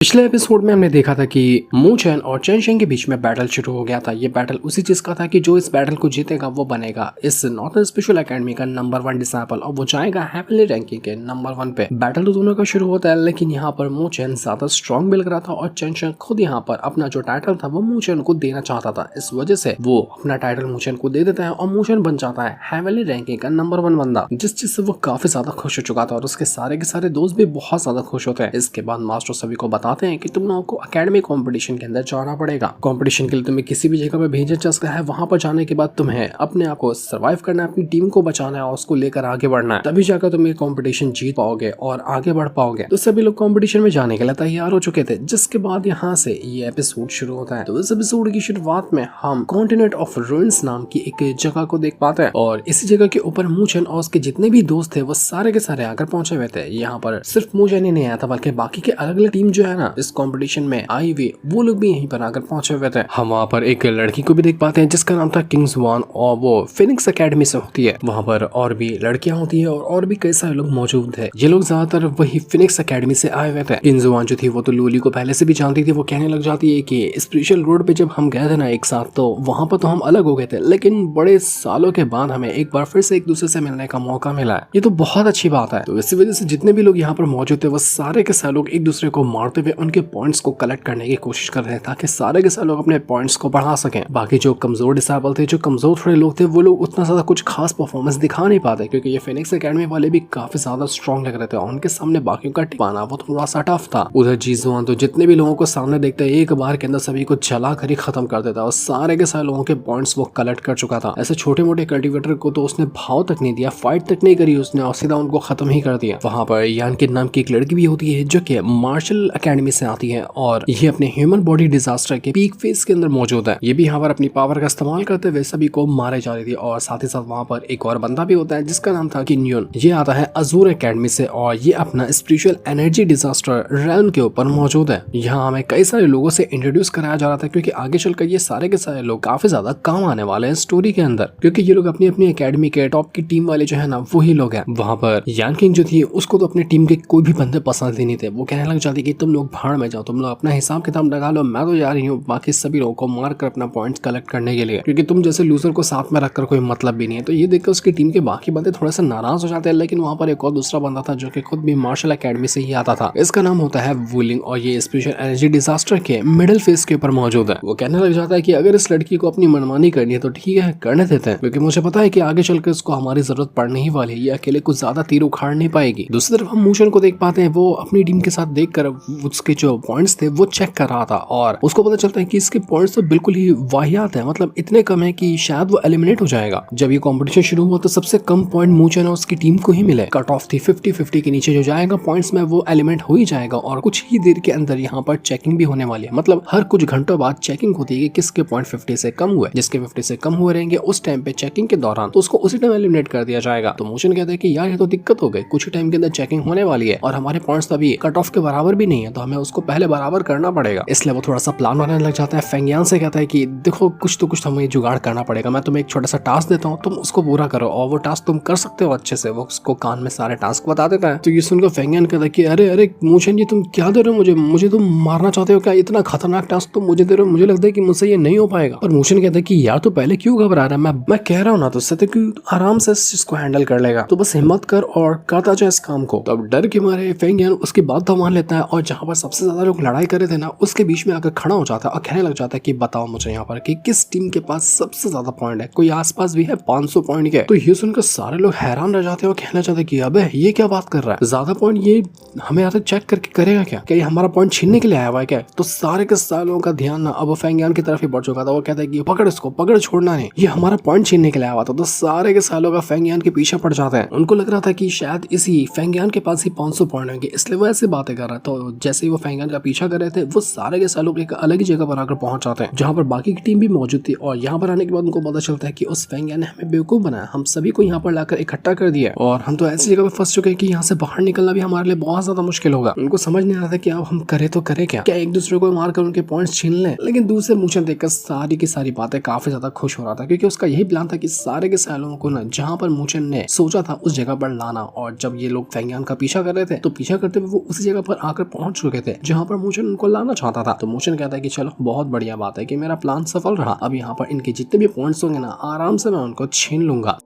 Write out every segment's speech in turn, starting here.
पिछले एपिसोड में हमने देखा था कि मू चैन और चैन शेंग के बीच में बैटल शुरू हो गया था। ये बैटल उसी चीज का था कि जो इस बैटल को जीतेगा वो बनेगा इस नॉर्थन स्पेशल एकेडमी का नंबर 1 डिसाइपल और वो जाएगा हेवनली रैंकिंग के नंबर 1 पे। बैटल तो दोनों का शुरू होता है, लेकिन यहाँ पर मू चैन ज्यादा स्ट्रॉन्ग मिल रहा था और चैन शेंग खुद यहाँ पर अपना जो टाइटल था वो मू चैन को देना चाहता था। इस वजह से वो अपना टाइटल मू चैन को दे देता है और मू चैन बन जाता है हेवनली रैंकिंग का नंबर 1 बंदा, जिस चीज से वो काफी ज्यादा खुश हो चुका था और उसके सारे के सारे दोस्त भी बहुत ज्यादा खुश होते हैं। इसके बाद मास्टर सभी को बताते हैं कि तुम लोगों को एकेडमी कंपटीशन के अंदर जाना पड़ेगा। कंपटीशन के लिए तुम्हें किसी भी जगह पे भेजा जा सकता है। वहां पर जाने के बाद तुम्हें अपने आप को सर्वाइव करना है, अपनी टीम को बचाना है और उसको लेकर आगे बढ़ना है, तभी जाकर तुम ये कंपटीशन जीत पाओगे और आगे बढ़ पाओगे। तो सभी लोग कंपटीशन में जाने के लिए तैयार हो चुके थे, जिसके बाद यहाँ से ये एपिसोड शुरू होता है। तो इस एपिसोड की शुरुआत में हम कॉन्टिनेंट ऑफ रूइंस नाम की एक जगह को देख पाते हैं और इसी जगह के ऊपर मू चैन और उसके जितने भी दोस्त थे वो सारे के सारे आकर पहुंचे हुए थे। यहाँ पर सिर्फ मू चैन ही नहीं आया था, बल्कि बाकी के अलग अलग टीम जो है ना इस कंपटीशन में आई हुई, वो लोग भी यहीं पर आकर पहुंचे हुए थे। हम वहाँ पर एक लड़की को भी देख पाते हैं जिसका नाम था किंग्स वन और वो फिनिक्स एकेडमी से होती है। वहाँ पर और भी लड़कियां होती है और भी कई सारे लोग मौजूद थे। ये लोग ज्यादातर वही फिनिक्स एकेडमी से आए हुए थे। किंग्स वन जो थी वो तो लूली को पहले से भी जानती थी। वो कहने लग जाती है कि स्पेशल रोड पे जब हम गए थे ना एक साथ, तो वहाँ पर तो हम अलग हो गए थे, लेकिन बड़े सालों के बाद हमें एक बार फिर से एक दूसरे से मिलने का मौका मिला है। ये तो बहुत अच्छी बात है। तो इसी वजह से जितने भी लोग यहाँ पर मौजूद थे वो सारे के सारे लोग एक दूसरे को मारते हुए उनके पॉइंट्स को कलेक्ट करने की कोशिश कर रहे हैं ताकि सारे के सारे लोग अपने पॉइंट्स को बढ़ा सकें। बाकी जो कमजोर डिसेबल थे, जो कमजोर थोड़े लोग थे, वो लोग उतना ज्यादा कुछ खास परफॉर्मेंस दिखा नहीं पाते क्योंकि ये फिनिक्स एकेडमी वाले भी काफी ज्यादा स्ट्रॉन्ग लग रहे थे और उनके सामने बाकियों का टिपाना वो थोड़ा सा टफ था। उधर जीजुआन तो जितने भी लोगों को सामने देखते एक बार के अंदर सभी को जला कर ही खत्म कर देता और सारे के सारे लोगों के पॉइंट्स वो कलेक्ट कर चुका था। ऐसे छोटे मोटे कल्टिवेटर को तो उसने भाव तक नहीं दिया, फाइट तक नहीं करी उसने और सीधा उनको खत्म ही कर दिया। वहां पर यान के नाम की एक लड़की भी होती है जो कि मार्शल एकेडमी से आती है और ये अपने ह्यूमन बॉडी डिजास्टर के पीक फेज के अंदर मौजूद है। ये भी यहाँ पर अपनी पावर का इस्तेमाल करते हुए सभी को मारे जा रही थी और साथ ही साथ वहाँ पर एक और बंदा भी होता है जिसका नाम था किन्योन। ये आता है अजूर एकेडमी से और ये अपना स्पिरिचुअल एनर्जी डिजास्टर रेल्म के ऊपर मौजूद है। यहाँ हमें कई सारे लोगों से इंट्रोड्यूस कराया जा रहा था क्योंकि आगे चलकर ये सारे के सारे लोग काफी ज्यादा काम आने वाले हैं स्टोरी के अंदर, क्योंकि ये लोग अपनी अपनी एकेडमी के टॉप की टीम वाले जो है ना वही लोग हैं। वहाँ पर यान किंग जो थी उसको तो अपनी टीम के कोई भी बंदे पसंद ही नहीं थे। वो कहने लग जाती कि तुम लोग भाड़ में जाओ, तुम लोग अपना हिसाब किताब लगा लो, मैं तो जा रही हूँ बाकी सभी लोगों को मार कर अपना पॉइंट्स कलेक्ट करने के लिए, क्योंकि तुम जैसे लूजर को साथ में रखकर कोई मतलब भी नहीं है। तो ये देखकर उसकी टीम के बाकी बंदे थोड़ा सा नाराज हो जाते हैं, लेकिन वहाँ पर एक और दूसरा बंदा था जो कि खुद भी मार्शल एकेडमी से ही आता था। इसका नाम होता है वुलिंग और ये स्पेशल एनर्जी डिजास्टर के मिडिल फेज के ऊपर मौजूद है। वो कहने लग जाता है कि अगर इस लड़की को अपनी मनमानी करनी है तो ठीक है, करने देते हैं, क्योंकि मुझे पता है कि आगे चलकर इसको हमारी जरूरत पड़ने ही वाली है। ये अकेले कुछ ज्यादा तीर उखाड़ नहीं पाएगी। दूसरी तरफ हम मूशन को देख पाते हैं, वो अपनी टीम के साथ देखकर उसके जो पॉइंट्स थे वो चेक कर रहा था और उसको पता चलता है कि इसके पॉइंट्स तो बिल्कुल ही वाहियात है, मतलब इतने कम है कि शायद वो एलिमिनेट हो जाएगा। जब ये कंपटीशन शुरू हुआ तो सबसे कम पॉइंट मू चैन और उसकी टीम को ही मिले। कट ऑफ थी 50-50 के नीचे जो जाएगा पॉइंट्स में वो एलिमिनेट हो ही जाएगा और कुछ ही देर के अंदर यहाँ पर चेकिंग भी होने वाली है। मतलब हर कुछ घंटों बाद चेकिंग होती है कि किसके पॉइंट 50 से कम हुए। जिसके 50 से कम हुए रहेंगे उस टाइम पे चेकिंग के दौरान तो उसको उसी टाइम एलिमिनेट कर दिया जाएगा। तो मोशन कहता है कि यार ये तो दिक्कत हो गई, कुछ ही टाइम के अंदर चेकिंग होने वाली है और हमारे पॉइंट्स तो अभी कट ऑफ के बराबर भी नहीं है, तो हमें उसको पहले बराबर करना पड़ेगा। इसलिए वो थोड़ा सा प्लान बनाने लग जाता है। फेंगियान से कहता है कि देखो कुछ तो कुछ हमें जुगाड़ करना पड़ेगा, मैं तुम्हें एक छोटा सा टास्क देता हूँ, तुम उसको पूरा करो और वो टास्क तुम कर सकते हो अच्छे से। वो उसको कान में सारे टास्क बता देता है। तो ये सुनकर फेंगियान कहता है कि अरे अरे मोशन ये तुम क्या दे रहे हो मुझे तुम मारना चाहते हो क्या? इतना खतरनाक टास्क तुम मुझे दे रहे हो, मुझे लगता है कि मुझसे ये नहीं हो पाएगा। पर मोशन कहता है कि यार तो पहले क्यों घबरा रहा है, मैं कह रहा हूँ ना तुझसे तो कि आराम से इस चीज को हैंडल कर लेगा, तो बस हिम्मत कर और करता जाए इस काम को। तो अब डर के मारे फेंगियान उसकी बात तो मान लेता है और जहाँ पर सबसे ज्यादा लोग लड़ाई कर रहे थे ना उसके बीच में आकर खड़ा हो जाता है और कहने लग जाता है कि बताओ मुझे यहाँ पर कि किस टीम के पास सबसे ज्यादा पॉइंट है। कोई आसपास भी है 500 पॉइंट के। तो ये सुनकर सारे लोग हैरान रह जाते हैं और कहना चाहते हैं कि अबे ये क्या बात कर रहा है, ज्यादा पॉइंट ये हमें यहाँ तक चेक करके करेगा क्या ये हमारा पॉइंट छीनने के लिए आया हुआ है क्या? तो सारे के सारे लोगों का ध्यान ना अब फेंगियान की तरफ ही बढ़ चुका था। वो कहता है कि पकड़ इसको, पकड़, छोड़ना नहीं, ये हमारा पॉइंट छीनने के लिए आया हुआ था। तो सारे के सारे लोग फेंगियान के पीछे पड़ जाते हैं। उनको लग रहा था कि शायद इसी फेंगियान के पास ही 500 पॉइंट होंगे, इसलिए वो ऐसी बातें कर रहा है। तो जैसे ही वो फेंगियान का पीछा कर रहे थे वो सारे के सारे लोग एक अलग ही जगह पर आकर पहुंच जाते हैं जहाँ पर बाकी की टीम भी मौजूद थी। और यहाँ पर आने के बाद उनको पता चलता है कि उस फेंगियान ने हमें बेवकूफ बनाया, हम सभी को यहाँ पर लाकर इकट्ठा कर दिया और हम तो ऐसी जगह पर फंस चुके हैं कि यहाँ से बाहर निकलना भी हमारे लिए बहुत ज्यादा मुश्किल होगा। उनको समझ नहीं आ रहा था कि अब हम करे तो करे क्या एक दूसरे को मारकर उनके पॉइंट्स छीन लें। लेकिन दूसरे मूशन देखकर सारी की सारी बातें काफी ज्यादा खुश हो रहा था क्योंकि उसका यही प्लान था कि सारे के सारे लोगों को ना जहाँ पर मूशन ने सोचा था उस जगह पर लाना। और जब ये लोग फेंगियान का पीछा कर रहे थे तो पीछा करते हुए वो उसी जगह पर आकर पहुंच चुके थे जहाँ पर मोशन उनको लाना चाहता था। तो मोशन कहता है कि चलो बहुत बढ़िया बात है कि मेरा प्लान सफल रहा, अब यहाँ पर इनके जितने भी पॉइंट्स होंगे ना आराम से मैं उनको छीन लूंगा।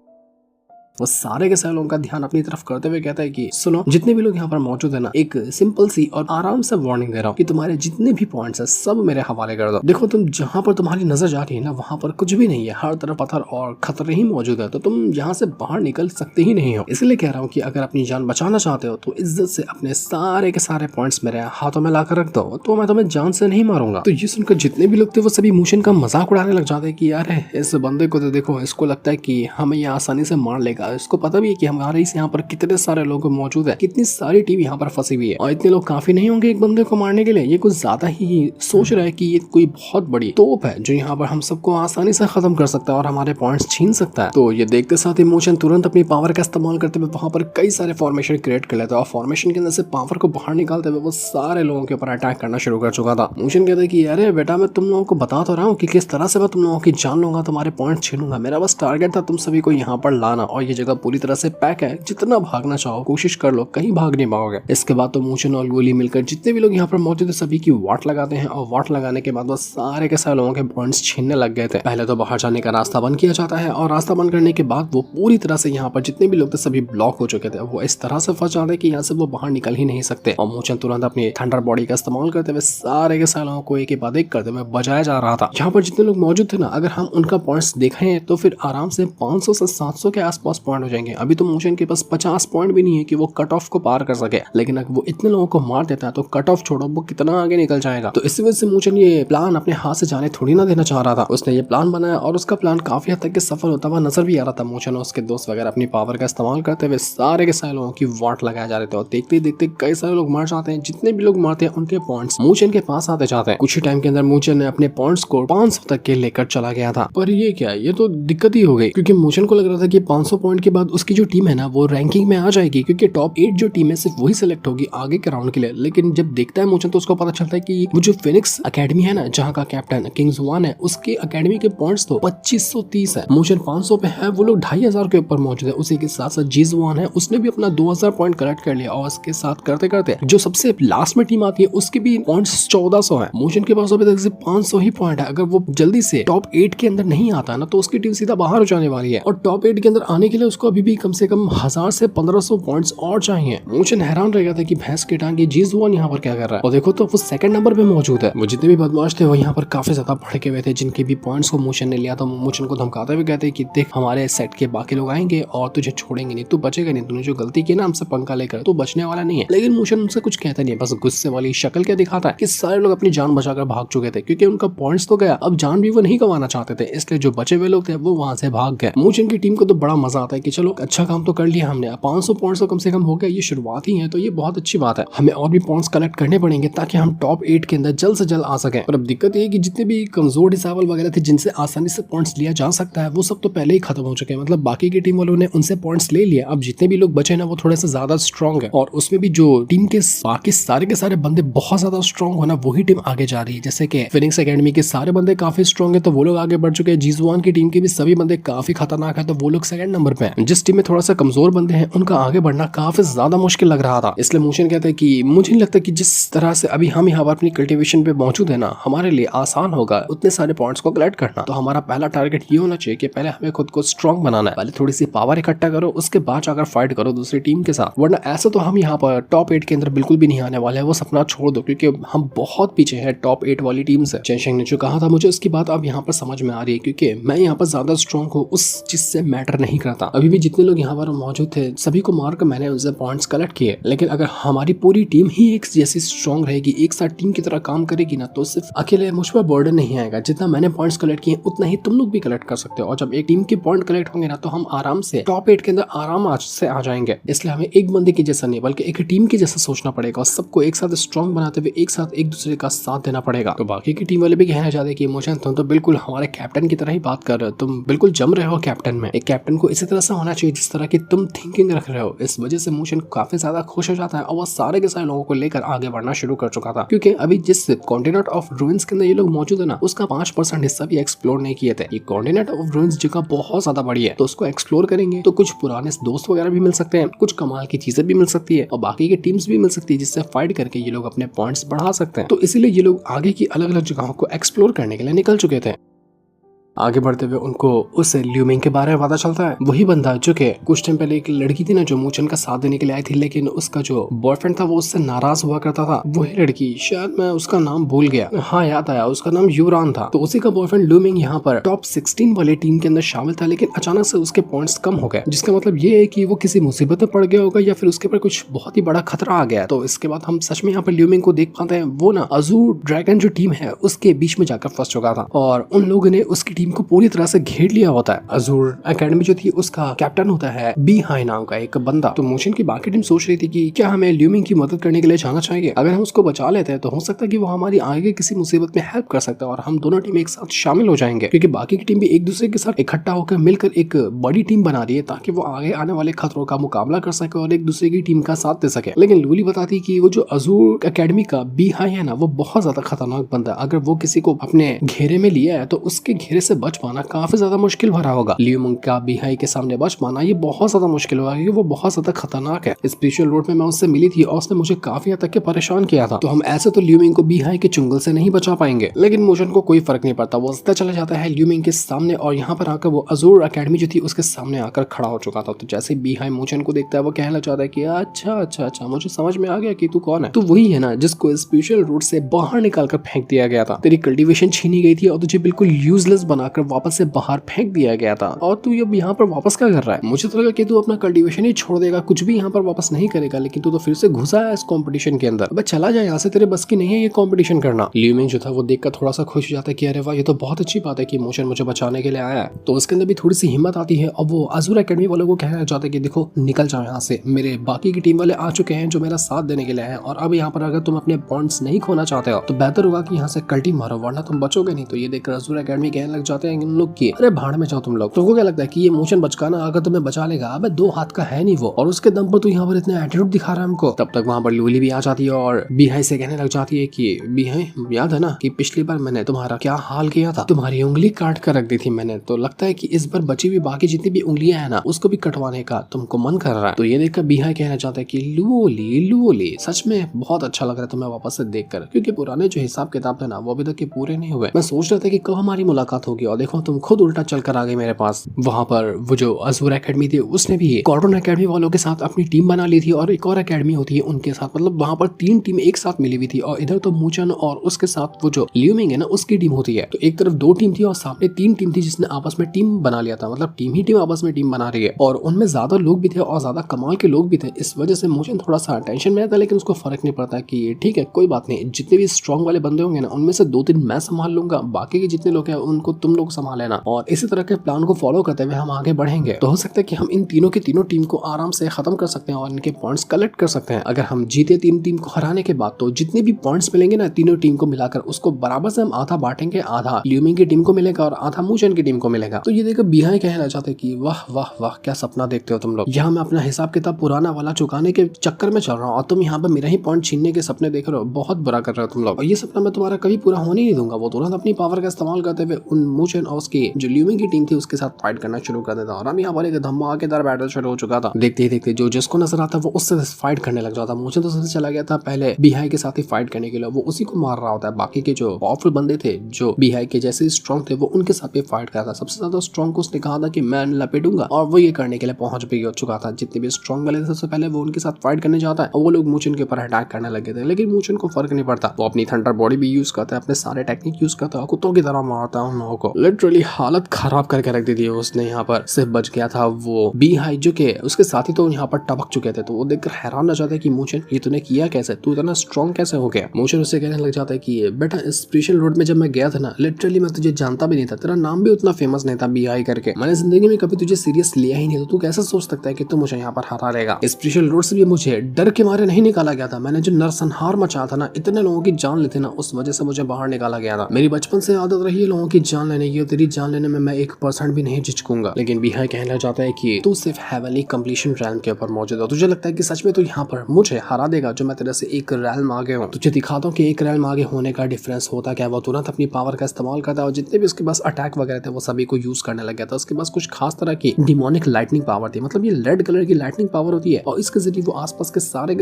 वो सारे के सारे लोगों का ध्यान अपनी तरफ करते हुए कहता है कि सुनो, जितने भी लोग यहाँ पर मौजूद है ना, एक सिंपल सी और आराम से वार्निंग दे रहा हूँ कि तुम्हारे जितने भी पॉइंट्स है सब मेरे हवाले कर दो। देखो तुम जहाँ पर तुम्हारी नजर जा रही है ना वहाँ पर कुछ भी नहीं है, हर तरफ पत्थर और खतरे ही मौजूद है, तो तुम यहाँ से बाहर निकल सकते ही नहीं हो। इसलिए कह रहा हूँ कि अगर अपनी जान बचाना चाहते हो तो इज्जत से अपने सारे के सारे पॉइंट्स मेरे हाथों में लाकर रख दो, तो मैं तुम्हें जान से नहीं मारूंगा। तो ये सुनकर जितने भी लोग थे वो सभी मोशन का मजाक उड़ाने लग जाते हैं कि यार इस बंदे को तो देखो, इसको लगता है कि हमें ये आसानी से मार लेगा, इसको पता भी है कि हमारे इस यहाँ पर कितने सारे लोग मौजूद है, कितनी सारी टीम यहाँ पर फंसी हुई है और इतने लोग काफी नहीं होंगे एक बंदे को मारने के लिए। ये कुछ ज्यादा ही सोच रहा है कि ये कोई बहुत बड़ी तोप है जो यहाँ पर हम सबको आसानी से खत्म कर सकता है और हमारे पॉइंट्स छीन सकता है। तो ये देखते साथ ही मोशन तुरंत अपनी पावर का इस्तेमाल करते हुए वहां पर कई सारे फॉर्मेशन क्रिएट कर लेता है और फॉर्मेशन के अंदर से पावर को बाहर निकालते हुए वो सारे लोगों के ऊपर अटैक करना शुरू कर चुका था। मोशन कहता है कि अरे बेटा, मैं तुम लोगों को बता तो रहा हूँ कि किस तरह से मैं तुम लोगों की जान लूंगा, तुम्हारे पॉइंट छीनूंगा। मेरा बस टारगेट था तुम सभी को यहाँ पर लाना और ये जगह पूरी तरह से पैक है, जितना भागना चाहो कोशिश कर लो, कहीं भाग नहीं पाओगे। इसके बाद तो मोशन और गोली मिलकर जितने भी लोग यहाँ पर मौजूद है सभी की वाट लगाते हैं और वाट लगाने के बाद वो सारे के सारे लोगों के पॉइंट्स छीनने लग गए थे। पहले तो बाहर जाने का रास्ता बंद किया जाता है और रास्ता बंद करने के बाद वो पूरी तरह से यहाँ पर जितने भी लोग थे सभी ब्लॉक हो चुके थे। वो इस तरह से फंस जाते कि यहाँ से वो बाहर निकल ही नहीं सकते और मोशन तुरंत अपनी थंडर बॉडी का इस्तेमाल करते हुए सारे के सारे लोगों को एक बाद एक करते हुए बजाया जा रहा था। यहाँ पर जितने लोग मौजूद थे ना, अगर हम उनका पॉइंट्स देखें तो फिर आराम से 500 से 700 के आसपास पॉइंट हो जाएंगे। अभी तो मोशन के पास 50 पॉइंट भी नहीं है कि वो कट ऑफ को पार कर सके, लेकिन अगर वो इतने लोगों को मार देता है तो कट ऑफ छोड़ो वो कितना आगे निकल जाएगा। तो इसी वजह से मोशन ये प्लान अपने हाथ से जाने थोड़ी ना देना चाह रहा था। उसने ये प्लान बनाया और उसका प्लान काफी हद तक सफल होता हुआ नजर भी आ रहा था। मोशन और उसके दोस्त वगैरह अपनी पावर का इस्तेमाल करते हुए सारे के सारे लोगों की वाट लगाए जा रहे थे और देखते ही देखते कई सारे लोग मार जाते हैं। जितने भी लोग मारते हैं उनके पॉइंट्स मोशन के पास आते जाते हैं। कुछ ही टाइम के अंदर मोशन ने अपने पॉइंट्स को 500 तक के लेकर चला गया था। पर ये क्या, ये तो दिक्कत ही हो गई क्योंकि मोशन को लग रहा था कि 500 पॉइंट के बाद उसकी जो टीम है ना वो रैंकिंग में आ जाएगी, क्योंकि टॉप 8 जो टीम है सिर्फ वही सिलेक्ट होगी आगे के राउंड के लिए। लेकिन जब देखता है मोशन तो उसको पता चलता है कि वो जो फिनिक्स एकेडमी है ना, जहाँ का कैप्टन किंग्स वन है, उसके एकेडमी के पॉइंट्स तो 2530 है, मोशन 500 पे है, वो लोग 2500 के ऊपर मौजूद है। उसी के साथ साथ जीज वन है, उसने भी अपना 2000 पॉइंट कलेक्ट कर लिया और उसके साथ करते करते जो सबसे लास्ट में टीम आती है उसके भी पॉइंट्स 1400 है। मोशन के पास अभी तक सिर्फ 500 ही पॉइंट है। अगर वो जल्दी से टॉप 8 के अंदर नहीं आता ना तो उसकी टीम सीधा बाहर हो जाने वाली है और टॉप 8 के अंदर आने के लिए उसको अभी भी कम से कम 1000 से 1500 पॉइंट्स और चाहिए। मोशन हैरान रह गया था कि भैंस के टांग जीज वन यहाँ पर क्या कर रहा है और देखो तो वो सेकंड नंबर पे मौजूद है। वो जितने भी बदमाश थे वो यहाँ पर काफी ज्यादा भड़के हुए थे, जिनके भी पॉइंट्स को मोशन ने लिया था। मोशन को धमकाते हुए कहते कि देख, हमारे सेट के बाकी लोग आएंगे और तुझे छोड़ेंगे नहीं, तू बचेगा नहीं, तूने जो गलती की ना हमसे पंगा लेकर, तू बचने वाला नहीं है। लेकिन मोशन उनसे कुछ कहता नहीं है, बस गुस्से वाली शक्ल क्या दिखाता है कि सारे लोग अपनी जान बचाकर भाग चुके थे क्योंकि उनका पॉइंट्स तो गया, अब जान भी वो नहीं गंवाना चाहते थे, इसलिए जो बचे हुए लोग थे वो वहां से भाग गए। मोशन की टीम को तो बड़ा मजा आता है कि चलो अच्छा काम तो कर लिया हमने, 500 पॉइंट्स तो कम से कम हो गया, ये शुरुआत ही है तो ये बहुत अच्छी बात है। हमें और भी पॉइंट्स कलेक्ट करने पड़ेंगे ताकि हम टॉप 8 के अंदर जल्द से जल्द आ सके। और अब दिक्कत ये है कि जितने भी कमजोर डिसेबल वगैरह थे जिनसे आसानी से पॉइंट्स लिया जा सकता है वो सब तो पहले ही खत्म हो चुके हैं, मतलब बाकी की टीम वालों ने उनसे पॉइंट्स ले लिया। अब जितने भी लोग बचे ना वो थोड़े से ज्यादा स्ट्रॉन्ग है और उसमें भी जो टीम के बाकी सारे के सारे बंदे बहुत ज्यादा स्ट्रॉन्ग होना वही टीम आगे जा रही है। जैसे कि फिनिक्स एकेडमी के सारे बंदे काफी स्ट्रॉन्ग है तो वो लोग आगे बढ़ चुके हैं। जीजवान की टीम के भी सभी बंदे काफी खतरनाक है तो वो लोग सेकंड नंबर पे हैं। जिस टीम में थोड़ा सा कमजोर बंदे हैं उनका आगे बढ़ना काफी ज्यादा मुश्किल लग रहा था। इसलिए मोशन कहते हैं कि मुझे नहीं लगता कि जिस तरह से अभी हम यहाँ पर अपनी कल्टीवेशन पे मौजूद है ना, हमारे लिए आसान होगा उतने सारे पॉइंट्स को कलेक्ट करना। तो हमारा पहला टारगेट ये होना चाहिए कि पहले हमें खुद को स्ट्रॉन्ग बनाना है, पहले थोड़ी सी पावर इकट्ठा करो, उसके बाद जाकर फाइट करो दूसरी टीम के साथ, वरना ऐसा तो हम यहाँ पर टॉप 8 के अंदर बिल्कुल भी नहीं आने वाले हैं। वो सपना छोड़ दो क्योंकि हम बहुत पीछे हैं टॉप 8 वाली टीम से। चेंशिंग ने जो कहा था मुझे उसकी बात अब यहाँ पर समझ में आ रही है क्योंकि मैं यहाँ पर ज्यादा स्ट्रॉन्ग हूँ उस चीज से मैटर नहीं करता। अभी भी जितने लोग यहाँ पर मौजूद थे सभी को मारकर मैंने उनसे पॉइंट्स कलेक्ट किए, लेकिन अगर हमारी पूरी टीम ही एक जैसी स्ट्रॉन्ग रहेगी, एक साथ टीम की तरह काम करेगी ना, तो सिर्फ अकेले मुझ पर बर्डन नहीं आएगा। जितना मैंने पॉइंट्स कलेक्ट किए उतना ही तुम लोग भी कलेक्ट कर सकते हो और जब एक टीम के पॉइंट कलेक्ट होंगे ना तो हम आराम से टॉप 8 के अंदर आराम से आ जाएंगे। इसलिए हमें एक बंदे के जैसा नहीं बल्कि एक टीम के जैसा सोचना पड़ेगा और सबको एक साथ स्ट्रॉन्ग बनाते हुए एक साथ एक दूसरे का साथ देना पड़ेगा। तो बाकी की टीम वाले भी कहना चाहते कि इमोशन तुम तो बिल्कुल हमारे कैप्टन की तरह ही बात कर रहे हो, तुम बिल्कुल जम रहे हो कैप्टन में। एक कैप्टन को इसी तरह से होना चाहिए जिस तरह की तुम थिंकिंग रख रहे हो। इस वजह से मूचेन काफी ज्यादा खुश हो जाता है और वो सारे के सारे लोगों को लेकर आगे बढ़ना शुरू कर चुका था, क्योंकि अभी जिस कॉन्टिनेंट ऑफ रूइंस के अंदर ये लोग मौजूद है ना, उसका 5% हिस्सा भी एक्सप्लोर नहीं किए थे। ये कॉन्टिनेंट ऑफ रूइंस जगह बहुत ज्यादा बड़ी है, तो उसको एक्सप्लोर करेंगे तो कुछ पुराने दोस्त वगैरह भी मिल सकते हैं, कुछ कमाल की चीजें भी मिल सकती है और बाकी की टीम्स भी मिल सकती है जिससे फाइट करके ये लोग अपने पॉइंट्स बढ़ा सकते हैं। तो इसीलिए ये लोग आगे की अलग अलग जगहों को एक्सप्लोर करने के लिए निकल चुके थे। आगे बढ़ते हुए उनको उस ल्यूमिंग के बारे में पता चलता है। वही बंदा जो कि कुछ टाइम पहले एक लड़की थी ना जो मूचेन का साथ देने के लिए आई थी, लेकिन उसका जो बॉयफ्रेंड था वो उससे नाराज हुआ करता था। वही लड़की, शायद मैं उसका नाम भूल गया, हाँ याद आया, उसका नाम यूरान था। तो उसी का बॉयफ्रेंड ल्यूमिंग यहाँ पर टॉप 16 वाले टीम के अंदर शामिल था, लेकिन अचानक से उसके पॉइंट्स कम हो गए, जिसका मतलब ये है कि वो किसी मुसीबत में पड़ गया होगा या फिर उसके ऊपर कुछ बहुत ही बड़ा खतरा आ गया। तो इसके बाद हम सच में यहाँ पर ल्यूमिंग को देख पाते हैं। वो ना अजूर ड्रैगन जो टीम है उसके बीच में जाकर फंस चुका था और उन लोगों ने उसकी टीम को पूरी तरह से घेर लिया होता है। अजूर एकेडमी जो थी उसका कैप्टन होता है बी हाई नाम का एक बंदा। तो मूचेन की बाकी टीम सोच रही थी कि क्या हमें ल्यूमिंग की मदद करने के लिए जाना चाहिए, अगर हम उसको बचा लेते हैं तो हो सकता है कि वो हमारी आगे किसी मुसीबत में हेल्प कर सकता है और हम दोनों टीम एक साथ शामिल हो जाएंगे, क्योंकि बाकी की टीम भी एक दूसरे के साथ इकट्ठा होकर मिलकर एक बड़ी टीम बना रही है ताकि वो आगे आने वाले खतरों का मुकाबला कर सके और एक दूसरे की टीम का साथ दे सके। लेकिन लूली बताती कि वो जो अजूर एकेडमी का बी हाई है ना, वो बहुत ज्यादा खतरनाक बंदा है। अगर वो किसी को अपने घेरे में लिया है तो उसके घेरे से बच पाना काफी ज्यादा मुश्किल भरा होगा। ल्यूमिंग का बी हाई के सामने बच पाना ये बहुत ज्यादा मुश्किल होगा, क्योंकि वो बहुत ज्यादा खतरनाक है। स्पेशल रोड में मैं उससे मिली थी और उसने मुझे काफी हद तक के परेशान किया था। तो हम ऐसे तो ल्यूमिंग को बी हाई के चुंगल से नहीं बचा पाएंगे। लेकिन मूचेन को कोई फर्क नहीं पड़ता, वो सीधा चला जाता है ल्यूमिंग के सामने और यहाँ पर आकर वो अजूर एकेडमी जो थी उसके सामने आकर खड़ा हो चुका था। तो जैसे बी हाई मूचेन को देखता है वो कहना चाहता है कि अच्छा अच्छा अच्छा, मुझे समझ में आ गया कि तू कौन है। तो वही है ना जिसको स्पेशल रोड से बाहर निकाल कर फेंक दिया गया था। तेरी कल्टीवेशन छीनी गई थी और तुझे बिल्कुल यूजलेस बनाकर वापस से बाहर फेंक दिया गया था और तू अब यहाँ पर वापस क्या कर रहा है। मुझे तो लगा कि तू अपना कल्टीवेशन ही छोड़ देगा, कुछ भी यहाँ पर वापस नहीं करेगा, लेकिन तू तो फिर से घुसा है इस कंपटीशन के अंदर। अब चला जाए यहाँ से, तेरे बस की नहीं है ये कंपटीशन करना। ल्यूमिंग जो था वो देखकर थोड़ा सा खुश हो जाता है कि अरे वाह, ये तो बहुत अच्छी बात है कि मूचेन मुझे बचाने के लिए आया है। तो उसके अंदर भी थोड़ी सी हिम्मत आती है और वो अजूर एकेडमी वालों को कहना चाहते हैं कि देखो निकल जाओ यहाँ से, मेरे बाकी की टीम वाले आ चुके हैं जो मेरा साथ देने के लिए हैं और अब यहाँ पर अगर तुम अपने पॉइंट्स नहीं खोना चाहते हो तो बेहतर होगा कि यहाँ से कल्टी मारो, वरना तुम बचोगे नहीं। तो ये देखकर अजूर एकेडमी कहने लग जाते हैं इन लोग की अरे भाड़ में जाओ तुम लोग। तुमको क्या लगता है कि ये मूचेन बचकाना अगर तुम्हें बचा लेगा? अबे 2 हाथ का है नहीं वो, और उसके दम पर तू यहाँ पर इतना एटीट्यूड दिखा रहा है हमको। तब तक वहाँ पर लूली भी आ जाती है और बी हाई से कहने लग जाती है कि बी हाई, याद है ना कि पिछली बार मैंने तुम्हारा क्या हाल किया था, तुम्हारी उंगली काट कर रख दी थी मैंने, तो लगता है कि इस बार बची हुई बाकी जितनी भी उंगलियां है ना उसको भी कटवाने का तुमको मन कर रहा है। तो ये देखकर बी हाई कहना चाहता है कि लूली लूली, सच में बहुत अच्छा लग रहा है तुम्हें वापस से देखकर, क्योंकि पुराने जो हिसाब किताब थे ना वो अभी तक के पूरे नहीं हुए। मैं सोच रहा था कि कब हमारी मुलाकात होगी और देखो तुम खुद उल्टा चल कर आ गई मेरे पास। वहाँ पर वो जो अजूर एकेडमी थी उसने भी कॉर्डन एकेडमी वालों के साथ अपनी टीम बना ली थी और एक और एकेडमी होती है उनके साथ, मतलब वहाँ पर 3 टीम एक साथ मिली हुई थी और इधर तो मूचेन और उसके साथ वो जो ल्यूमिंग है ना उसकी टीम होती है। तो एक तरफ 2 टीम थी और सामने 3 टीम थी जिसने आपस में टीम बना लिया था, मतलब टीम ही टीम आपस में टीम बना रही है और उनमें ज्यादा लोग भी थे और ज्यादा कमाल के लोग भी थे। इस वजह से मूचेन थोड़ा सा टेंशन में था, लेकिन उसको फर्क नहीं पड़ता कि ठीक है कोई बात नहीं, जितने भी स्ट्रॉन्ग वाले बंदे होंगे ना उनमें से 2-3 मैं संभाल लूंगा, बाकी के जितने लोग हैं उनको तुम लोग संभाल लेना और इसी तरह के प्लान को फॉलो करते हुए हम आगे बढ़ेंगे। तो हो सकता है कि हम इन तीनों की तीनों टीम को आराम से खत्म कर सकते हैं और इनके पॉइंट्स कलेक्ट कर सकते हैं। अगर हम जीते 3 टीम को हराने के बाद तो जितने भी पॉइंट्स मिलेंगे ना तीनों टीम को मिलाकर उसको बराबर से हम आधा बांटेंगे, आधा ल्यूमिंग की टीम को मिलेगा और आधा मूचेन की टीम को मिलेगा। तो ये देखकर बी हाई कहना चाहते हैं कि वाह वाह वाह क्या सपना देखते हो तुम लोग, यहाँ मैं अपना हिसाब किताब पुराना वाला चुकाने के चक्कर में चल रहा हूँ और तुम यहाँ पर मेरा ही पॉइंट छीनने के सपने देख रहे हो, बहुत बुरा कर रहे हो तुम लोग और ये सपना मैं तुम्हारा कभी पूरा होने नहीं दूंगा। वो तुरंत अपनी पावर का इस्तेमाल करते हुए उन मूचेन और उसकी जो ल्यूमिंग की टीम थी उसके साथ फाइट करना शुरू कर देता और हम यहाँ पर एक धमाकेदार बैटल शुरू हो चुका था। देखते ही देखते जो जिसको नजर आता वो उससे फाइट करने लग जाता। मूचेन तो सबसे चला गया था पहले बी हाई के साथ ही फाइट करने के लिए, वो उसी को मार रहा होता है। बाकी के जो पावरफुल बंदे थे जो बी हाई के जैसे स्ट्रॉन्ग थे वो उनके साथ भी फाइट करता था। सबसे ज्यादा स्ट्रॉन्ग को उसने कहा था कि मैं लपेटूंगा और वो ये करने के लिए पहुंच भी हो चुका था। जितने भी स्ट्रॉन्ग वाले थे सबसे पहले वो उनके साथ फाइट करने जाता है और वो लोग मूचेन के ऊपर अटैक करने लगे थे, लेकिन मूचेन को फर्क नहीं पड़ता। वो अपनी थंडर बॉडी भी यूज करता है, अपने सारे टेक्निक यूज करता है, कुत्तों की तरह मारता है उन लोगों को। लिटरली हालत खराब करके रख दी थी उसने। यहाँ पर सिर्फ बच गया था वो बी हाई जो के उसके साथी तो यहाँ पर टपक चुके थे। तो वो देखकर हैरान हो जाता है कि मूचेन ये तूने किया कैसे, तू इतना स्ट्रॉन्ग कैसे हो गया। मूचेन उससे कहने लग जाता है कि बेटा स्पेशल रोड में जब मैं गया था ना लिटरली मैं तुझे जानता भी नहीं था, तेरा नाम भी उतना फेमस नहीं था बी हाई करके, मैंने जिंदगी में कभी तुझे सीरियस लिया ही नहीं, तो तू कैसे सोच सकता है कि तू मुझे यहाँ पर हरा लेगा। स्पेशल रोड से भी मुझे डर के मारे नहीं निकाला गया था, मैंने जो नरसंहार मचाया था ना, इतने लोगों की जान लेते ना, उस वजह से मुझे बाहर निकाला गया था। मेरी बचपन से आदत रही है लोगों की जान लेने की, तेरी जान लेने में मैं 1% भी नहीं झिझकूंगा। लेकिन बिहाई कहने लग जाता है कि तू सिर्फ हेवनली कंप्लीशन रैल्म के ऊपर मौजूद है, तुझे लगता है कि सच में तू यहाँ पर मुझे हरा देगा जो मैं तेरे से एक रैल्म आगे हूँ। तुझे दिखाता हूँ कि एक रैल्म आगे होने का डिफरेंस होता क्या। वो तुरंत अपनी पावर का इस्तेमाल करता है और जितने भी उसके पास अटैक वगैरह थे वो सभी को यूज करने लग गया था। उसके पास कुछ खास तरह की डिमोनिक लाइटनिंग पावर थी, मतलब ये रेड कलर की लाइटनिंग पावर होती है और इसके जरिए वो आसपास के सारे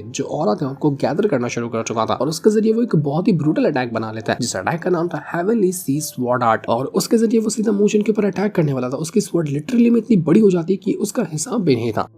जो औरत है उनको गैदर करना शुरू कर चुका था और उसके जरिए वो एक बहुत ही ब्रूटल अटैक बना लेता है जिस अटैक का नाम था हेवनली सी स्वॉर्ड आर्ट। और उसके जरिए वो सीधा मोशन के ऊपर अटैक करने वाला था। उसकी स्वॉर्ड लिटरली में इतनी बड़ी हो जाती है कि उसका हिसाब भी नहीं था।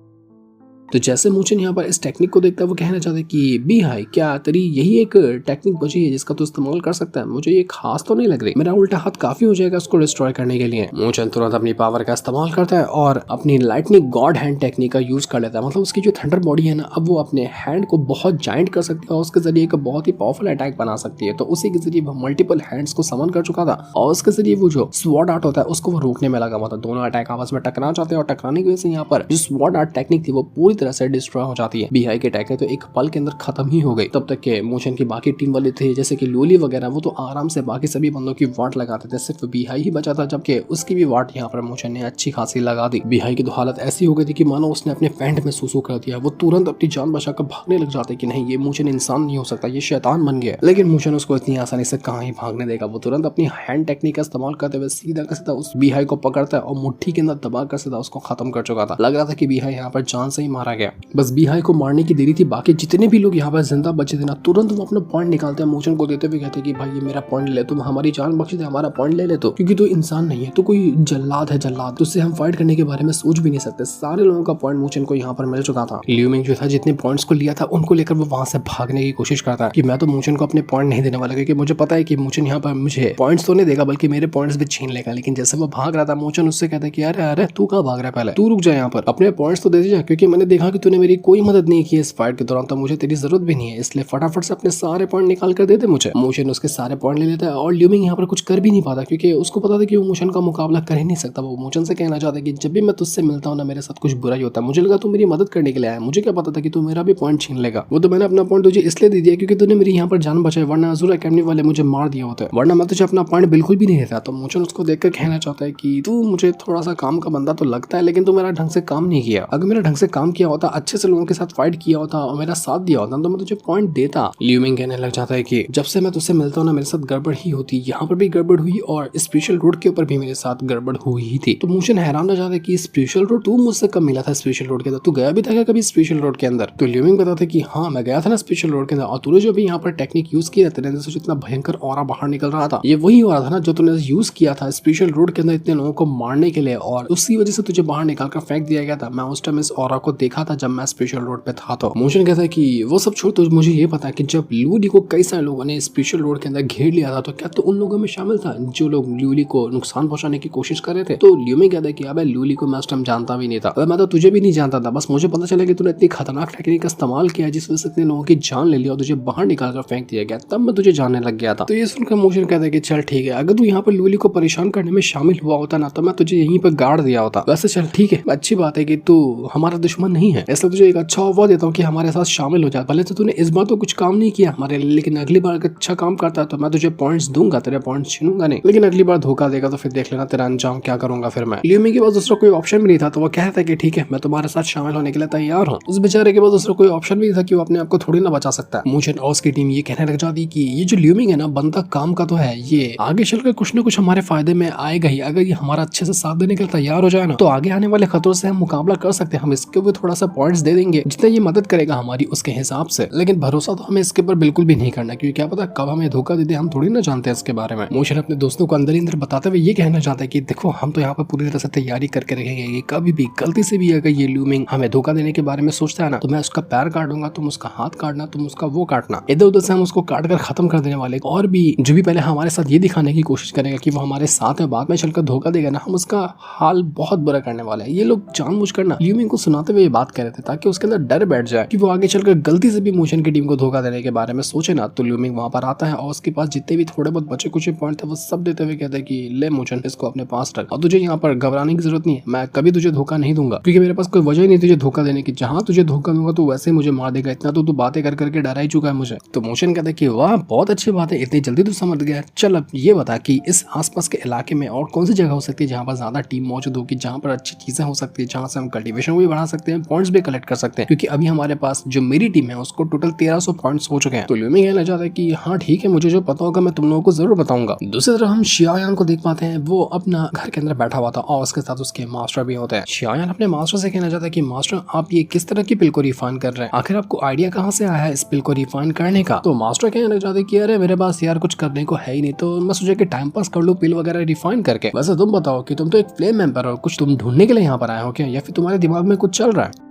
तो जैसे मूचन यहाँ पर इस टेक्निक को देखता है वो कहना चाहता है कि बिहाई क्या तेरी यही एक टेक्निक बची है जिसका तू इस्तेमाल कर सकता है? मुझे ये खास तो नहीं लग रही, मेरा उल्टा हाथ काफी हो जाएगा उसको डिस्ट्रॉय करने के लिए। मूचन तुरंत अपनी पावर का इस्तेमाल करता है और अपनी लाइटनिंग गॉड हैंड टेक्निक का यूज कर लेता है। मतलब उसकी जो थंडर बॉडी है ना, अब वो अपने हैंड को बहुत जाइंट कर सकती है और उसके जरिए एक बहुत ही पावरफुल अटैक बना सकती है। तो उसी के जरिए वो मल्टीपल हैंड्स को समन कर चुका था और उसके जरिए वो जो स्वॉर्ड आर्ट होता है उसको वो रोकने में लगा हुआ था। दोनों अटैक आपस में टकरा जाते हैं और टकराने की वजह से यहाँ पर जो स्वॉर्ड आर्ट टेक्निक थी वो पूरी तरह से डिस्ट्रॉय हो जाती है। बिहाई के अटैक है तो एक पल के अंदर खत्म ही हो गई। तब तक के मोशन की बाकी टीम वाले थे जैसे कि लोली वगैरह, वो तो आराम से बाकी सभी बंदों की वाट लगाते थे, सिर्फ बिहाई ही बचा था जबकि उसकी भी वाट यहाँ पर मोशन ने अच्छी खासी लगा दी। बिहाई की तो हालत ऐसी हो गई थी कि मानो उसने अपने पैंट में सूसू कर दिया। वो तुरंत अपनी जान बचाकर भागने लग जाते कि नहीं, ये मोशन इंसान नहीं हो सकता, ये शैतान बन गया। लेकिन मोशन उसको इतनी आसानी से कहाँ ही भागने देगा। वो तुरंत अपनी हैंड टेक्निक का इस्तेमाल करते हुए सीधा का सीधा उस बिहाई को पकड़ता है और मुट्ठी के अंदर दबा कर सीधा उसको खत्म कर चुका था। लग रहा था कि बिहाई यहाँ पर जान से ही मारा गया। बस बिहाई को मारने की देरी थी। बाकी जितने भी लोग यहाँ पर जिंदा बचे थे ना, तुरंत वो अपना पॉइंट निकालते हैं, मोशन को देते हुए कहते हैं कि भाई ये मेरा पॉइंट ले, तुम हमारी जान बख्श दे, हमारा पॉइंट ले ले, तो क्योंकि तू इंसान नहीं है, तो कोई जल्लाद है, जल्लाद, तो उससे हम फाइट करने के बारे में सोच भी नहीं सकते। सारे लोगों का पॉइंट मोशन को यहाँ पर मिल चुका था। लियू मिंग जो था जितने पॉइंट्स को लिया था उनको लेकर वो वहां से भागने की कोशिश करता है कि मैं तो मोशन को अपने पॉइंट नहीं देने वाला, क्योंकि मुझे पता है कि मोशन यहाँ पर मुझे पॉइंट्स तो नहीं देगा बल्कि मेरे पॉइंट्स भी छीन लेगा। लेकिन जैसे वो भाग रहा था मोशन उससे कहता है कि अरे अरे तू कहाँ भाग रहा है, पहले तू रुक जा, यहाँ पर अपने पॉइंट्स तो दे दीजिए, क्योंकि मैंने देखा कि तूने मेरी कोई मदद नहीं की इस फाइट के दौरान, तो मुझे तेरी जरूरत भी नहीं है, इसलिए फटाफट से अपने सारे पॉइंट निकाल कर दे दे मुझे। मोशन उसके सारे पॉइंट ले लेता है और लियू मिंग यहाँ पर कुछ कर भी नहीं पाता क्योंकि उसको पता था कि वो मोशन का मुकाबला कर ही नहीं सकता। वो मोशन से कहना चाहता है कि जब भी मैं तुझसे मिलता हूँ ना मेरे साथ कुछ बुरा ही होता है, मुझे लगा तू मेरी मदद करने के लिए आया, मुझे क्या पता था कि तू मेरा भी पॉइंट छीन लेगा। वो तो मैंने अपना पॉइंट तुझे इसलिए दे दिया क्योंकि तूने मेरी यहाँ पर जान बचाई, वरना अज़ूर एकेडमी वाले मुझे मार दिया होता है, वरना मैं तुझे अपना पॉइंट बिल्कुल भी नहीं देता। तो मोशन उसको देखकर कहना चाहता है कि तू मुझे थोड़ा सा काम का बंदा तो लगता है, लेकिन तू मेरा ढंग से काम नहीं किया। अगर मेरा ढंग से काम किया होता, अच्छे से लोगों के साथ फाइट किया होता और मेरा साथ दिया होता तो मैं तुझे पॉइंट देता। लियू मिंग कहने लग जाता है कि जब से मैं तुझसे मिलता हूँ ना मेरे साथ गड़बड़ ही होती, यहाँ पर भी गड़बड़ हुई और स्पेशल रोड के ऊपर भी मेरे साथ गड़बड़ हुई ही थी। तो मोशन हैरान हो जाता है कि स्पेशल रोड तू मुझसे कब मिला था? स्पेशल रोड के अंदर तू गया भी था क्या कभी स्पेशल रोड के अंदर? तो लियू मिंग बताता है कि हाँ मैं गया था ना स्पेशल रोड के अंदर, और तूने जो भी यहाँ पर टेक्निक यूज किया तेरे अंदर से इतना भयंकर ऑरा बाहर निकल रहा था, ये वही हो रहा था ना जो तूने यूज किया था स्पेशल रोड के अंदर इतने लोगों को मारने के लिए, और उसी वजह से तुझे बाहर निकाल कर फेंक दिया गया था। मैं उस टाइम इस ऑरा को देखा था जब मैं स्पेशल रोड पे था। तो मोशन कहता है कि वो सब छोड़, तो मुझे ये पता है कि जब लूली को कई सारे लोगों ने स्पेशल रोड के अंदर घेर लिया था तो क्या तो उन लोगों में शामिल था जो लोग लूली को नुकसान पहुंचाने की कोशिश कर रहे थे? तो लियू मिंग कहता है कि अबे लूली को मैं उस टाइम जानता भी नहीं था, मैं तो तुझे भी नहीं जानता था, बस मुझे पता चला कि तूने इतनी खतरनाक टेक्निक का इस्तेमाल किया जिस वजह से इतने लोगों की जान ले लिया और तुझे बाहर निकाल कर फेंक दिया गया, तब मैं तुझे जानने लग गया था। तो ये सुनकर मोशन कहता है कि चल ठीक है, अगर तू यहाँ पर लूली को परेशान करने में शामिल हुआ होता ना तो मैं तुझे यहीं पर गाड़ दिया होता। वैसे चल ठीक है, अच्छी बात है कि तू हमारा दुश्मन नहीं है, इसलिए तुझे एक अच्छा ऑफर देता हूँ कि हमारे साथ शामिल हो जाए। भले तो तूने इस बार तो कुछ काम नहीं किया हमारे लिए, लेकिन अगली बार अगर अच्छा काम करता है तो मैं तुझे पॉइंट्स दूंगा, तेरे पॉइंट्स छीनूंगा नहीं, लेकिन अगली बार धोखा देगा तो फिर देख लेना तेरा अंजाम क्या करूंगा फिर मैं। लियू मिंग के पास दूसरा कोई ऑप्शन भी नहीं था, तो वो कहता है कि ठीक है मैं तुम्हारे साथ शामिल होने के लिए तैयार हूँ। उस बेचारे के पास दूसरा कोई ऑप्शन भी नहीं था कि वो अपने आप को थोड़ी ना बचा सकता है। मोशन और उसकी टीम ये कहने लग जाती कि ये जो लियू मिंग है ना बंदा काम का तो है, ये आगे चलकर कुछ ना कुछ हमारे फायदे में आएगा ही। अगर ये हमारा अच्छे से साथ देने के लिए तैयार हो जाए ना तो आगे आने वाले खतरों से हम मुकाबला कर सकते हैं। हम इसके ऊपर थोड़ा सा पॉइंट्स दे देंगे जितना ये मदद करेगा हमारी उसके हिसाब से, लेकिन भरोसा तो हमें इसके ऊपर बिल्कुल भी नहीं करना क्योंकि क्या पता कब हमें धोखा दे दे, हम थोड़ी ना जानते हैं इसके बारे में। मोशन अपने दोस्तों को अंदर ही अंदर बताते हुए ये कहना चाहता है कि देखो हम तो यहाँ पर पूरी तरह से तैयारी करके रखेंगे, ये कभी भी गलती से भी अगर ये लियू मिंग हमें धोखा देने के बारे में सोचता है ना तो मैं उसका पैर काटूंगा, तुम उसका हाथ काटना, तुम उसका वो काटना, इधर उधर से हम उसको काट कर खत्म कर देने वाले। और भी जो भी पहले हमारे साथ ये दिखाने की कोशिश करेगा कि वो हमारे साथ है, बाद में चलकर धोखा देगा ना, हम उसका हाल बहुत बुरा करने वाले हैं। ये लोग जानबूझकर ना लियू मिंग को सुनाते हुए बात कर रहे थे ताकि उसके अंदर डर बैठ जाए कि वो आगे चलकर गलती से भी मोशन की टीम को धोखा देने के बारे में सोचे ना। तो ल्यूमिंग वहां पर आता है और उसके पास जितने भी थोड़े बहुत बचे कुछ पॉइंट थे वो सब देते हुए कहते हैं कि ले मोशन, इसको अपने पास रख और तुझे यहाँ पर घबराने की जरूरत नहीं है, मैं कभी तुझे धोखा नहीं दूंगा क्योंकि मेरे पास कोई वजह ही नहीं तुझे धोखा देने की। जहां तुझे धोखा दूंगा तो वैसे मुझे मार देगा, इतना तो तू बातें कर करके डरा ही चुका है मुझे। तो मोशन कहता है कि वाह बहुत अच्छी बात है, इतनी जल्दी तू समझ गया। चल अब ये बता कि इस आसपास के इलाके में और कौन सी जगह हो सकती है जहाँ पर ज्यादा टीम मौजूद होगी, जहाँ पर अच्छी चीजें हो सकती है, जहाँ से हम कल्टीवेशन भी बढ़ा सकते हैं, पॉइंट्स भी कलेक्ट कर सकते हैं, क्योंकि अभी हमारे पास जो मेरी टीम है उसको टोटल 1300 पॉइंट्स हो चुके हैं। तो ल्यूमिंग कहना चाहता है कि हाँ ठीक है, मुझे जो पता होगा मैं तुम लोगों को जरूर बताऊंगा। दूसरी तरफ हम शियायान को देख पाते हैं, वो अपना घर के अंदर बैठा हुआ था और उसके साथ उसके मास्टर भी होते हैं। शियायान अपने मास्टर से कहना चाहता है कि मास्टर आप ये किस तरह की पिल को रिफाइन कर रहे हैं, आखिर आपको आइडिया कहाँ से आया है इस पिल को रिफाइन करने का। तो मास्टर कहना चाहते हैं कि अरे मेरे पास यार कुछ करने को है ही नहीं, तो मैं सोचा कि टाइम पास कर लूं पिल वगैरह रिफाइन करके। वैसे तुम बताओ कि तुम तो एक फ्लेम मेंबर हो, कुछ तुम ढूंढने के लिए यहाँ पर आए हो क्या, या फिर तुम्हारे दिमाग में कुछ चल रहा है।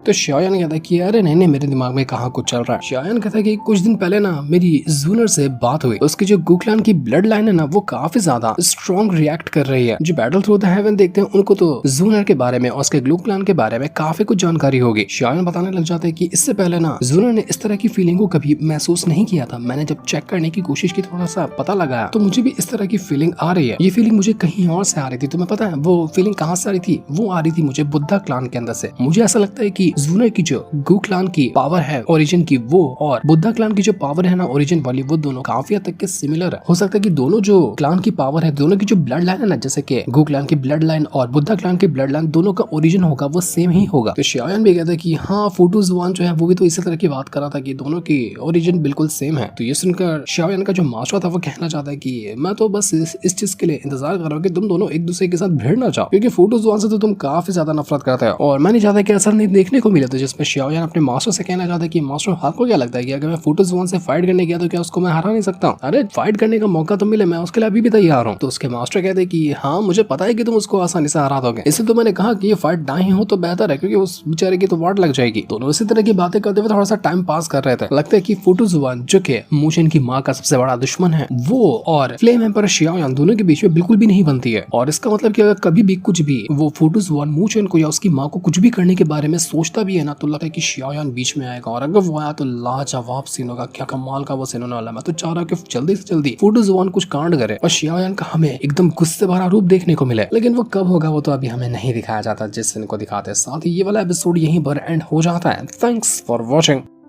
तो शियायान कहता है कि अरे नहीं मेरे दिमाग में कहाँ कुछ चल रहा है। शियायान कहता है कि कुछ दिन पहले ना मेरी जूनर से बात हुई, उसकी जो गुक्लान की ब्लड लाइन है ना वो काफी ज्यादा स्ट्रॉन्ग रिएक्ट कर रही है। जो बैटल थ्रू द हेवन देखते हैं उनको तो जूनर के बारे में और उसके गुक्लान के बारे में काफी कुछ जानकारी होगी। शियायान बताने लग जाते हैं कि इससे पहले ना जूनर ने इस तरह की फीलिंग को कभी महसूस नहीं किया था। मैंने जब चेक करने की कोशिश की, थोड़ा सा पता लगाया, तो मुझे भी इस तरह की फीलिंग आ रही है। ये फीलिंग मुझे कहीं और से आ रही थी। तुम्हें पता है वो फीलिंग कहाँ से आ रही थी? वो आ रही थी मुझे बुद्धा क्लान के अंदर से। मुझे ऐसा लगता है कि जूनर की जो गु क्लान की पावर है ओरिजिन की वो और बुद्धा क्लान की जो पावर है ना ओरिजिन वाली, वो दोनों काफी हद तक के सिमिलर है। हो सकता है कि दोनों जो क्लान की पावर है, दोनों की जो ब्लड लाइन है ना, जैसे कि गु क्लान की ब्लड लाइन और बुद्धा क्लान की ब्लड लाइन, दोनों का ओरिजिन होगा वो सेम ही होगा। तो शियायान भी कहता है कि हाँ फोटो जुआन जो है वो भी तो इसी तरह की बात कर रहा था कि दोनों की ओरिजिन बिल्कुल सेम है। तो ये सुनकर शियायान का जो मास्टर था वो कहना चाहता है कि मैं तो बस इस चीज के लिए इंतजार कर रहा हूँ कि तुम दोनों एक दूसरे के साथ भिड़ ना जाओ, क्योंकि फोटो जुआन से तो तुम काफी ज्यादा नफरत करते हो और मैं नहीं चाहता कि असर नहीं देखने को मिले। तो जिसमें शियायान अपने मास्टर से कहना चाहता है कि मास्टर आपको क्या लगता है कि अगर मैं फोटो जुआन से फाइट करने गया तो क्या उसको मैं हरा नहीं सकता? अरे फाइट करने का मौका तो मिले, मैं उसके लिए अभी भी तैयार हूँ। तो उसके मास्टर कहते हैं कि हाँ मुझे पता है कि तुम उसको आसानी से हरा दोगे, इसलिए तो मैंने कहा कि ये फाइट ना ही हो तो बेहतर है, क्योंकि उस बेचारे की तो वाट लग जाएगी। दोनों इसी तरह की बातें करते हुए थोड़ा सा टाइम पास कर रहे थे। लगता है कि फोटो जुआन जो कि मोशन की माँ का सबसे बड़ा दुश्मन है, वो और फ्लेम एम्पर शियायान दोनों के बीच में बिल्कुल भी नहीं बनती है। और इसका मतलब कि अगर कभी भी कुछ भी वो फोटो जुआन मोशन को या उसकी माँ को कुछ भी करने के बारे में सोचता भी है ना, तो लगता है कि शियायान बीच में आएगा और अगर वो आया तो लाजवाब सीन होगा। क्या कमाल का वो सीन होने वाला है। मैं तो चाह रहा हूँ कि जल्दी से जल्दी फोटो जुआन कुछ कांड करे और शियायान का हमें एकदम गुस्से भरा रूप देखने को मिले, लेकिन वो कब होगा वो तो अभी हमें नहीं दिखाया जाता जिस सीन को दिखाते हैं। साथ ही ये वाला एपिसोड यहीं पर एंड हो जाता है। Thanks for watching.